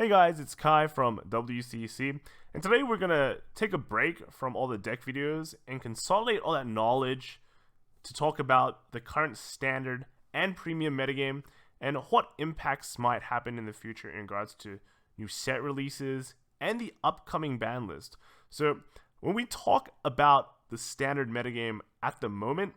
Hey guys, it's Kai from WCC, and today we're gonna take a break from all the deck videos and consolidate all that knowledge to talk about the current standard and premium metagame and what impacts might happen in the future in regards to new set releases and the upcoming ban list. So when we talk about the standard metagame at the moment,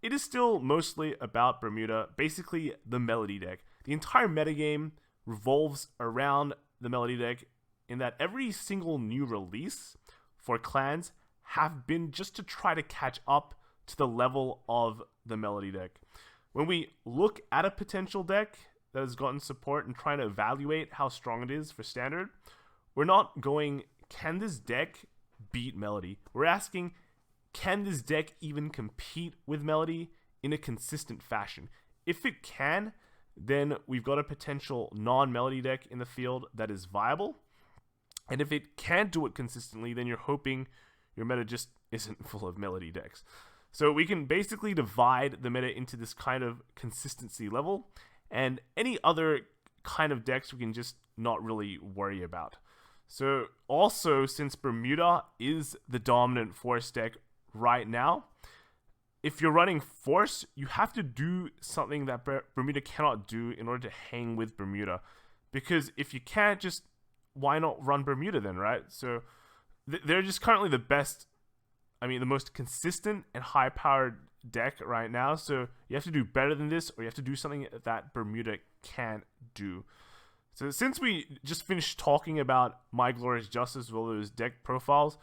it is still mostly about Bermuda, basically the Melody deck. The entire metagame revolves around the Melody deck in that every single new release for clans have been just to try to catch up to the level of the Melody deck. When we look at a potential deck that has gotten support and trying to evaluate how strong it is for standard, we're not going, can this deck beat Melody? We're asking, can this deck even compete with Melody in a consistent fashion? If it can, then we've got a potential non-Melody deck in the field that is viable. And if it can't do it consistently, then you're hoping your meta just isn't full of Melody decks. So we can basically divide the meta into this kind of consistency level, and any other kind of decks we can just not really worry about. So also, since Bermuda is the dominant force deck right now, if you're running Force, you have to do something that Bermuda cannot do in order to hang with Bermuda. Because if you can't, just why not run Bermuda then, right? So they're just currently the best, the most consistent and high-powered deck right now. So you have to do better than this, or you have to do something that Bermuda can't do. So since we just finished talking about My Glorious Justice as well as deck profiles,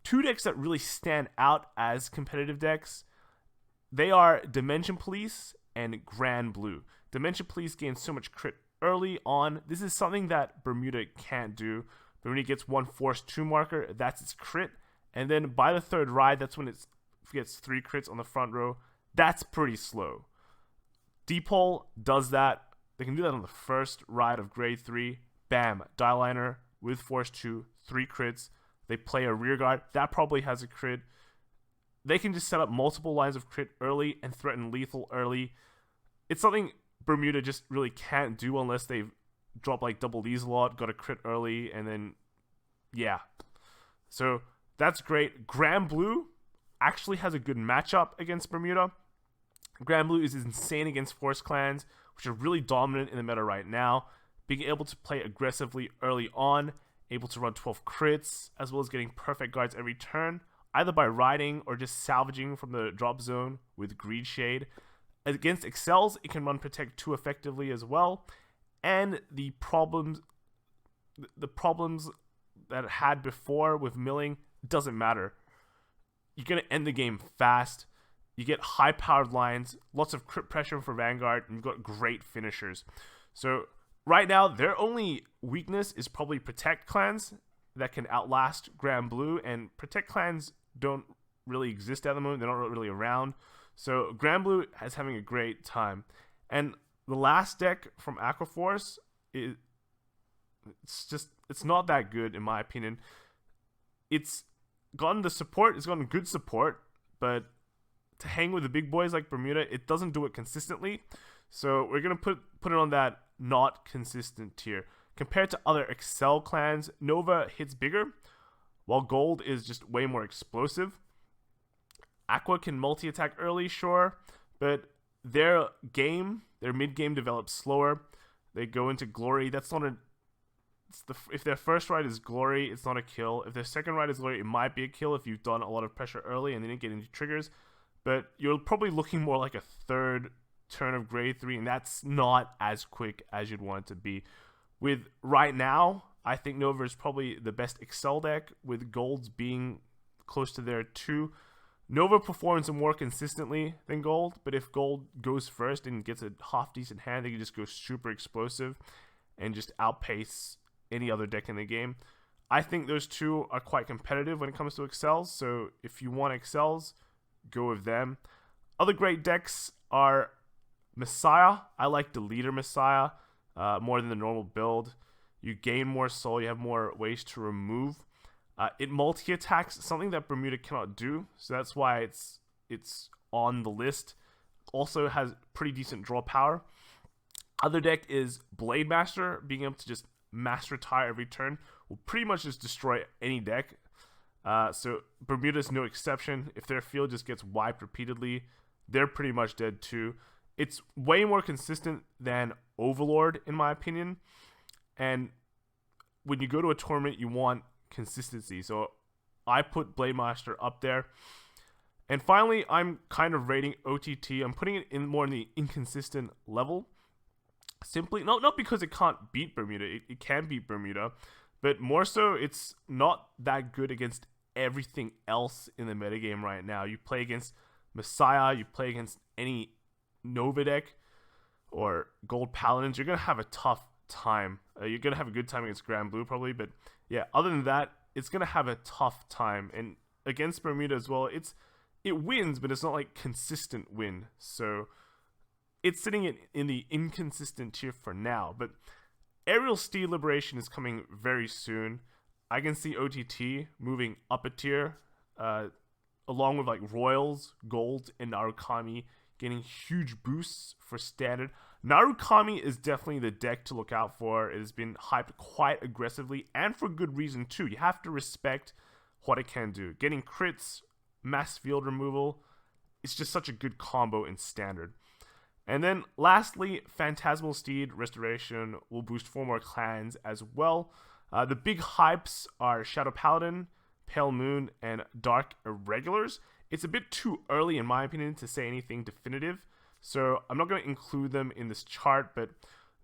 two decks that really stand out as competitive decks, they are Dimension Police and Grand Blue. Dimension Police gains so much crit early on. This is something that Bermuda can't do. Bermuda gets one Force 2 marker, that's its crit. And then by the third ride, that's when it gets 3 crits on the front row. That's pretty slow. Depol does that. They can do that on the first ride of grade 3. Bam, Dieliner with Force 2, 3 crits. They play a rear guard. That probably has a crit. They can just set up multiple lines of crit early and threaten lethal early. It's something Bermuda just really can't do unless they've dropped like Double D's a lot, got a crit early, and then, yeah. So that's great. Grand Blue actually has a good matchup against Bermuda. Grand Blue is insane against Force clans, which are really dominant in the meta right now. Being able to play aggressively early on, able to run 12 crits, as well as getting perfect guards every turn, either by riding or just salvaging from the drop zone with Greed Shade. Against Excels, it can run Protect 2 effectively as well. And the problems that it had before with milling doesn't matter. You're going to end the game fast. You get high-powered lines, lots of crit pressure for Vanguard, and you've got great finishers. So right now, their only weakness is probably Protect clans that can outlast Grand Blue, and Protect clans don't really exist at the moment. They're not really around. So Grand Blue is having a great time. And the last deck from Aquaforce, it's not that good in my opinion. It's gotten the support, it's gotten good support, but to hang with the big boys like Bermuda, it doesn't do it consistently. So we're going to put it on that not consistent tier. Compared to other Excel clans, Nova hits bigger, while Gold is just way more explosive. Aqua can multi-attack early, sure, but their mid-game develops slower. They go into Glory. That's not if their first ride is Glory, it's not a kill. If their second ride is Glory, it might be a kill if you've done a lot of pressure early and they didn't get any triggers. But you're probably looking more like a third turn of grade 3, and that's not as quick as you'd want it to be. With right now, I think Nova is probably the best Excel deck, with Golds being close to there too. Nova performs more consistently than Gold, but if Gold goes first and gets a half-decent hand, they can just go super explosive and just outpace any other deck in the game. I think those two are quite competitive when it comes to Excels, so if you want Excels, go with them. Other great decks are Messiah. I like the leader Messiah more than the normal build. You gain more soul, you have more ways to remove. It multi-attacks, something that Bermuda cannot do, so that's why it's on the list. Also has pretty decent draw power. Other deck is Blade Master, being able to just mass retire every turn will pretty much just destroy any deck. So Bermuda's no exception. If their field just gets wiped repeatedly, they're pretty much dead too. It's way more consistent than Overlord, in my opinion. And when you go to a tournament, you want consistency. So I put Blade Master up there. And finally, I'm kind of rating OTT. I'm putting it in more in the inconsistent level. Simply, not because it can't beat Bermuda. It can beat Bermuda. But more so, it's not that good against everything else in the metagame right now. You play against Messiah, you play against any Nova deck or Gold Paladins, you're going to have a tough time. You're going to have a good time against Grand Blue probably, but yeah, other than that, it's going to have a tough time. And against Bermuda as well, it wins, but it's not like consistent win. So it's sitting in the inconsistent tier for now. But Aerial Steed Liberation is coming very soon. I can see OTT moving up a tier, along with like Royals, Gold, and Narukami getting huge boosts for standard. Narukami is definitely the deck to look out for. It has been hyped quite aggressively, and for good reason too. You have to respect what it can do. Getting crits, mass field removal, it's just such a good combo in standard. And then lastly, Phantasmal Steed Restoration will boost 4 more clans as well. The big hypes are Shadow Paladin, Pale Moon, and Dark Irregulars. It's a bit too early, in my opinion, to say anything definitive, so I'm not going to include them in this chart, but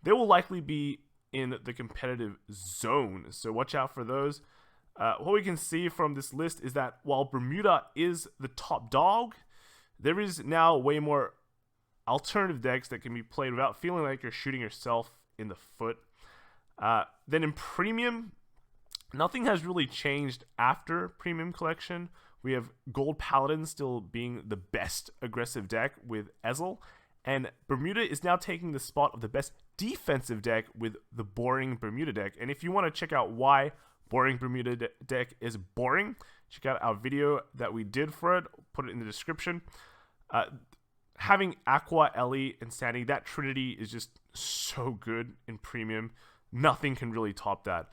they will likely be in the competitive zone, so watch out for those. What we can see from this list is that while Bermuda is the top dog, there is now way more alternative decks that can be played without feeling like you're shooting yourself in the foot. Then in Premium, nothing has really changed after Premium Collection. We have Gold Paladin still being the best aggressive deck with Ezel, and Bermuda is now taking the spot of the best defensive deck with the boring Bermuda deck. And if you want to check out why boring Bermuda deck is boring, check out our video that we did for it. I'll put it in the description. Having Aqua, Ellie, and Sandy, that trinity is just so good in Premium. Nothing can really top that.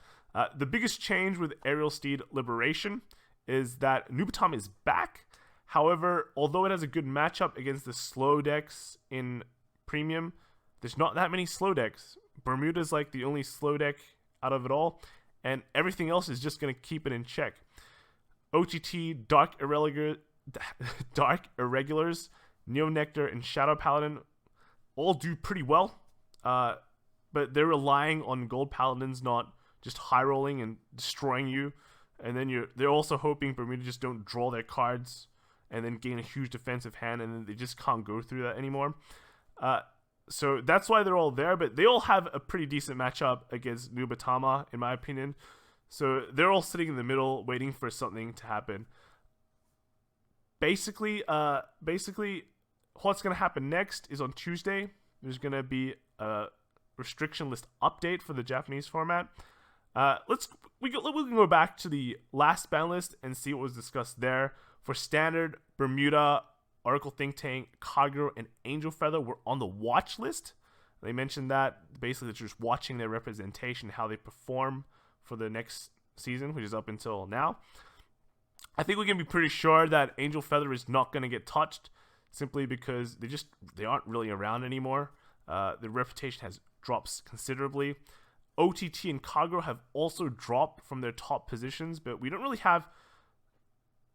The biggest change with Aerial Steed Liberation is that Nubatom is back. However, although it has a good matchup against the slow decks in Premium, there's not that many slow decks. Bermuda's like the only slow deck out of it all, and everything else is just going to keep it in check. OTT, Dark Irregulars, Neo Nectar, and Shadow Paladin all do pretty well, but they're relying on Gold Paladins not just high rolling and destroying you, and then they're also hoping Bermuda just don't draw their cards and then gain a huge defensive hand, and then they just can't go through that anymore. So that's why they're all there, but they all have a pretty decent matchup against Nubatama, in my opinion. So they're all sitting in the middle, waiting for something to happen. Basically, what's going to happen next is on Tuesday, there's going to be a restriction list update for the Japanese format. We can go back to the last ban list and see what was discussed there. For standard, Bermuda, Oracle Think Tank, Kagero, and Angel Feather were on the watch list. They mentioned that basically they're just watching their representation, how they perform for the next season, which is up until now. I think we can be pretty sure that Angel Feather is not going to get touched, simply because they aren't really around anymore. Their reputation has dropped considerably. OTT and Kagero have also dropped from their top positions, but we don't really have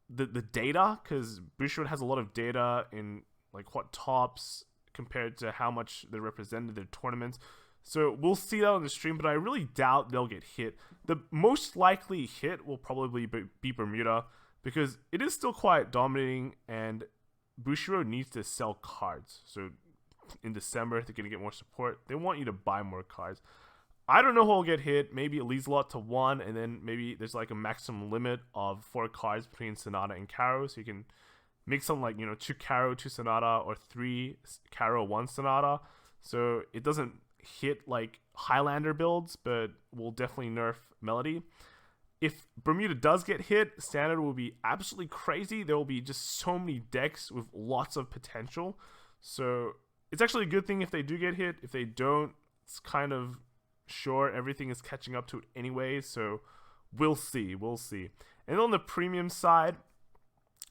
the data, because Bushiroad has a lot of data in like what tops compared to how much they represented their tournaments. So we'll see that on the stream, but I really doubt they'll get hit. The most likely hit will probably be Bermuda, because it is still quite dominating, and Bushiroad needs to sell cards. So in December, they're going to get more support. They want you to buy more cards. I don't know who will get hit. Maybe it leads a lot to 1, and then maybe there's like a maximum limit of 4 cards between Sonata and Caro. So you can make something like, 2 Caro, 2 Sonata, or 3 Caro, 1 Sonata. So it doesn't hit like Highlander builds, but will definitely nerf Melody. If Bermuda does get hit, Standard will be absolutely crazy. There will be just so many decks with lots of potential. So it's actually a good thing if they do get hit. If they don't, it's kind of sure everything is catching up to it anyway, so we'll see. And on the premium side,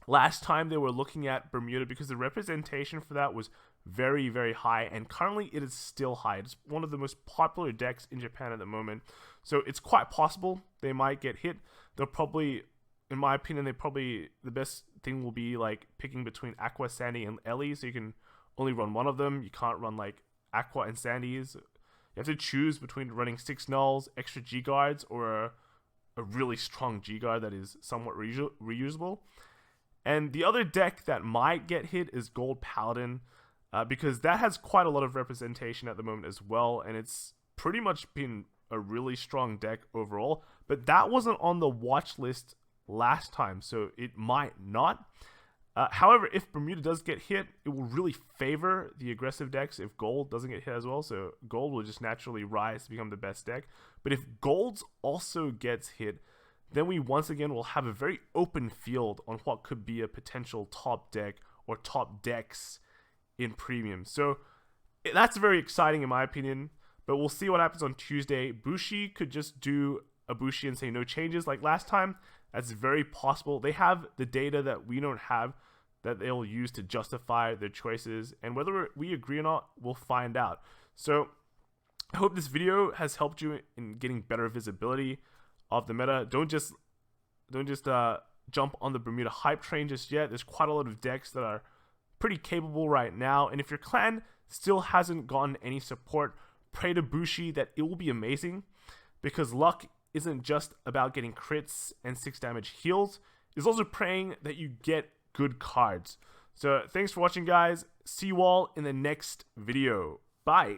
last time they were looking at Bermuda because the representation for that was very, very high, and currently it is still high. It's one of the most popular decks in Japan at the moment, so it's quite possible they might get hit. They'll probably, in my opinion, the best thing will be like picking between Aqua, Sandy, and Ellie, so you can only run one of them. You can't run like Aqua and Sandy's. You have to choose between running 6 nulls, extra G guards, or a really strong G guard that is somewhat reusable. And the other deck that might get hit is Gold Paladin, because that has quite a lot of representation at the moment as well, and it's pretty much been a really strong deck overall. But that wasn't on the watch list last time, so it might not. However, if Bermuda does get hit, it will really favor the aggressive decks if Gold doesn't get hit as well, so Gold will just naturally rise to become the best deck. But if Gold's also gets hit, then we once again will have a very open field on what could be a potential top deck or top decks in Premium. So that's very exciting in my opinion, but we'll see what happens on Tuesday. Bushi could just do a Bushi and say no changes like last time. That's very possible. They have the data that we don't have that they'll use to justify their choices, and whether we agree or not, we'll find out. So I hope this video has helped you in getting better visibility of the meta. Don't just jump on the Bermuda hype train just yet. There's quite a lot of decks that are pretty capable right now, and if your clan still hasn't gotten any support, pray to Bushi that it will be amazing, because luck isn't just about getting crits and 6 damage heals. It's also praying that you get good cards. So thanks for watching, guys. See you all in the next video. Bye.